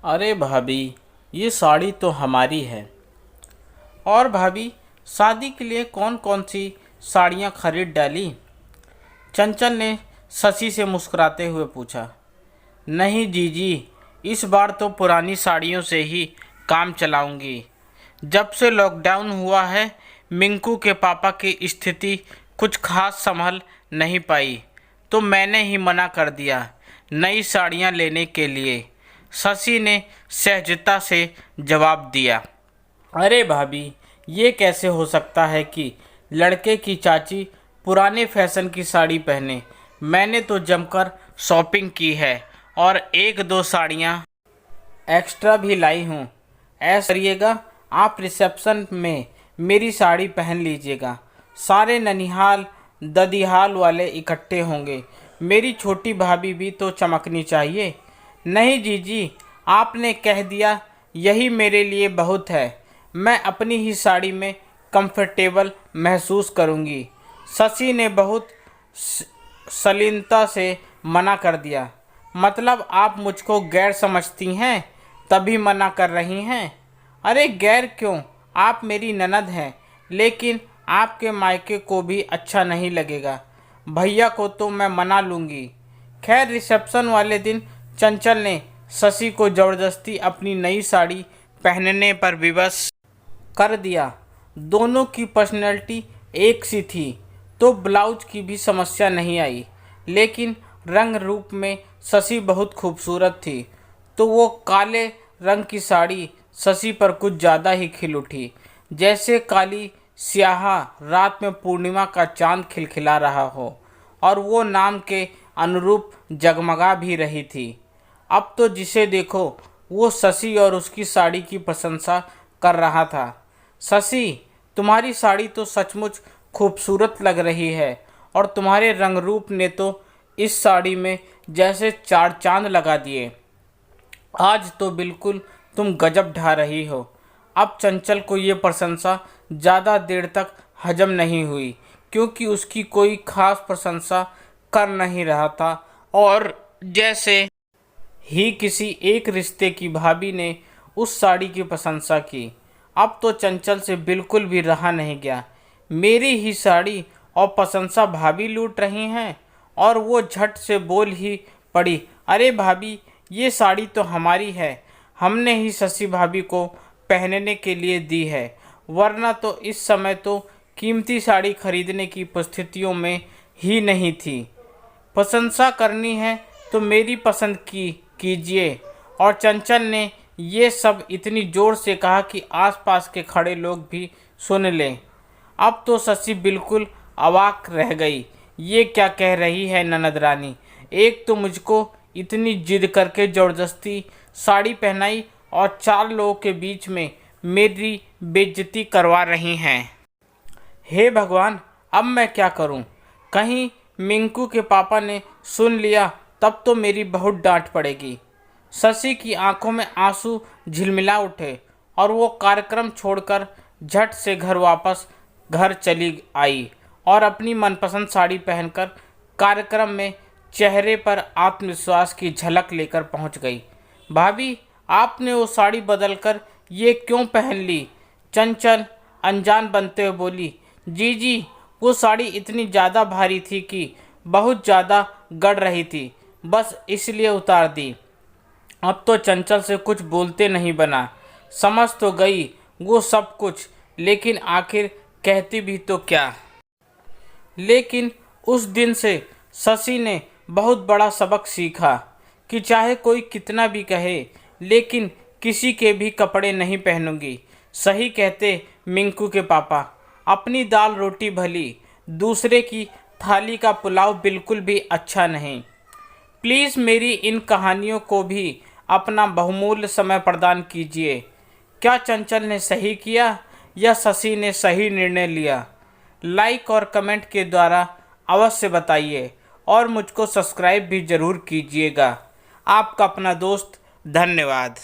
अरे भाभी, ये साड़ी तो हमारी है। और भाभी, शादी के लिए कौन कौन सी साड़ियाँ खरीद डाली? चंचल ने शशि से मुस्कुराते हुए पूछा। नहीं जीजी, इस बार तो पुरानी साड़ियों से ही काम चलाऊंगी। जब से लॉकडाउन हुआ है, मिंकू के पापा की स्थिति कुछ खास संभल नहीं पाई, तो मैंने ही मना कर दिया नई साड़ियाँ लेने के लिए। शशि ने सहजता से जवाब दिया। अरे भाभी, ये कैसे हो सकता है कि लड़के की चाची पुराने फैशन की साड़ी पहने? मैंने तो जमकर शॉपिंग की है और एक दो साड़ियाँ एक्स्ट्रा भी लाई हूँ। ऐसा करिएगा, आप रिसेप्शन में मेरी साड़ी पहन लीजिएगा। सारे ननिहाल ददिहाल वाले इकट्ठे होंगे। मेरी छोटी भाभी भी तो चमकनी चाहिए। नहीं जीजी, आपने कह दिया, यही मेरे लिए बहुत है। मैं अपनी ही साड़ी में कंफर्टेबल महसूस करूँगी। शशि ने बहुत शालीनता से मना कर दिया। मतलब आप मुझको गैर समझती हैं, तभी मना कर रही हैं? अरे गैर क्यों, आप मेरी ननद हैं। लेकिन आपके मायके को भी अच्छा नहीं लगेगा। भैया को तो मैं मना लूँगी। खैर, रिसेप्शन वाले दिन चंचल ने शशि को ज़बरदस्ती अपनी नई साड़ी पहनने पर विवश कर दिया। दोनों की पर्सनैलिटी एक सी थी, तो ब्लाउज की भी समस्या नहीं आई। लेकिन रंग रूप में शशि बहुत खूबसूरत थी, तो वो काले रंग की साड़ी शशि पर कुछ ज़्यादा ही खिल उठी, जैसे काली स्याह रात में पूर्णिमा का चांद खिलखिला रहा हो। और वो नाम के अनुरूप जगमगा भी रही थी। अब तो जिसे देखो वो शशि और उसकी साड़ी की प्रशंसा कर रहा था। शशि, तुम्हारी साड़ी तो सचमुच खूबसूरत लग रही है, और तुम्हारे रंग रूप ने तो इस साड़ी में जैसे चार चांद लगा दिए। आज तो बिल्कुल तुम गजब ढा रही हो। अब चंचल को ये प्रशंसा ज़्यादा देर तक हजम नहीं हुई, क्योंकि उसकी कोई खास प्रशंसा कर नहीं रहा था, और जैसे ही किसी एक रिश्ते की भाभी ने उस साड़ी की प्रशंसा की। अब तो चंचल से बिल्कुल भी रहा नहीं गया। मेरी ही साड़ी और प्रशंसा भाभी लूट रही हैं। और वो झट से बोल ही पड़ी, अरे भाभी, ये साड़ी तो हमारी है। हमने ही शशि भाभी को पहनने के लिए दी है, वरना तो इस समय तो कीमती साड़ी खरीदने की परिस्थितियों में ही नहीं थी। प्रशंसा करनी है तो मेरी पसंद की कीजिए। और चंचल ने ये सब इतनी ज़ोर से कहा कि आसपास के खड़े लोग भी सुन लें। अब तो शशि बिल्कुल अवाक रह गई। ये क्या कह रही है ननद रानी? एक तो मुझको इतनी जिद करके ज़बरदस्ती साड़ी पहनाई, और चार लोगों के बीच में मेरी बेइज्जती करवा रही हैं। हे भगवान, अब मैं क्या करूं? कहीं मिंकू के पापा ने सुन लिया, तब तो मेरी बहुत डांट पड़ेगी। शशि की आंखों में आंसू झिलमिला उठे, और वो कार्यक्रम छोड़कर झट से वापस घर चली आई, और अपनी मनपसंद साड़ी पहनकर कार्यक्रम में चेहरे पर आत्मविश्वास की झलक लेकर पहुंच गई। भाभी, आपने वो साड़ी बदलकर ये क्यों पहन ली? चंचल अनजान बनते हुए बोली। जी, वो साड़ी इतनी ज़्यादा भारी थी कि बहुत ज़्यादा गड़ रही थी, बस इसलिए उतार दी। अब तो चंचल से कुछ बोलते नहीं बना। समझ तो गई वो सब कुछ, लेकिन आखिर कहती भी तो क्या। लेकिन उस दिन से शशि ने बहुत बड़ा सबक सीखा कि चाहे कोई कितना भी कहे, लेकिन किसी के भी कपड़े नहीं पहनूंगी। सही कहते मिंकू के पापा, अपनी दाल रोटी भली, दूसरे की थाली का पुलाव बिल्कुल भी अच्छा नहीं। प्लीज़ मेरी इन कहानियों को भी अपना बहुमूल्य समय प्रदान कीजिए। क्या चंचल ने सही किया या शशि ने सही निर्णय लिया? लाइक और कमेंट के द्वारा अवश्य बताइए, और मुझको सब्सक्राइब भी ज़रूर कीजिएगा। आपका अपना दोस्त, धन्यवाद।